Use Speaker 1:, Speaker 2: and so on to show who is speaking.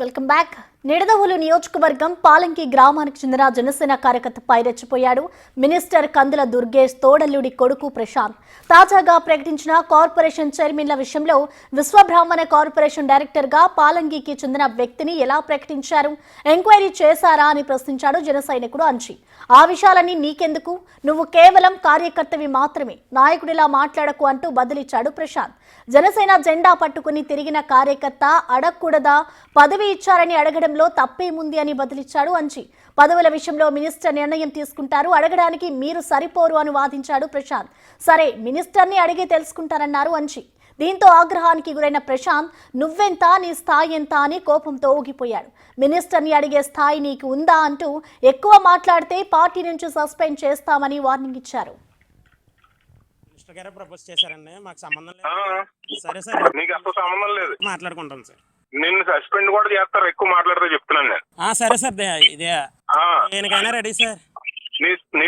Speaker 1: Welcome back. Nidadavolu నియోజకవర్గం పాలంకి గ్రామానికి చెందిన జనసేన కార్యకర్తపై రెచ్చిపోయాడు మినిస్టర్ కందుల దుర్గేష్ తోడల్లుడి కొడుకు ప్రశాంత్. తాజాగా ప్రకటించిన కార్పొరేషన్ చైర్మన్ల విషయంలో విశ్వబ్రాహ్మణ కార్పొరేషన్ డైరెక్టర్ గా పాలంగికి చెందిన వ్యక్తిని ఎలా ప్రకటించారు, ఎంక్వైరీ చేశారా అని ప్రశ్నించాడు జన సైనికుడు అంచి. ఆ విషయాలన్నీ నీకెందుకు, నువ్వు కేవలం కార్యకర్తవి మాత్రమే, నాయకుడిలా మాట్లాడకు అంటూ బదిలిచ్చాడు ప్రశాంత్. జనసేన జెండా పట్టుకుని తిరిగిన కార్యకర్త అడగకూడదా, పదవి ఇచ్చారని అడగడంలో తప్పేముంది అని బదిలిచ్చాడు అంచి. పదవుల విషయంలో మినిస్టర్ నిర్ణయం తీసుకుంటారు, అడగడానికి మీరు సరిపోరు అని వాదించాడు ప్రశాంత్. సరే, మినిస్టర్ని అడిగి తెలుసుకుంటారన్నారు అంచి. దీంతో ఆగ్రహానికి గురైన ప్రశాంత్ నువ్వెంత, నీ స్థాయి ఎంత అని కోపంతో ఊగిపోయాడు. మినిస్టర్ని అడిగే స్థాయి నీకు ఉందా అంటూ ఎక్కువ మాట్లాడితే పార్టీ నుంచి సస్పెండ్ చేస్తామని వార్నింగ్ ఇచ్చారు.
Speaker 2: ప్రపోజ్ చేశారండి, మాకు సంబంధం లేదు. సరే సార్,
Speaker 3: నీకు అసలు సంబంధం లేదు,
Speaker 2: మాట్లాడుకుంటాం సార్.
Speaker 3: నిన్ను సస్పెండ్ కూడా చేస్తారు, ఎక్కువ మాట్లాడితే చెప్తున్నాను నేను.
Speaker 2: సరే సార్, ఇదే దేనికైనా రెడీ సార్.
Speaker 3: నీ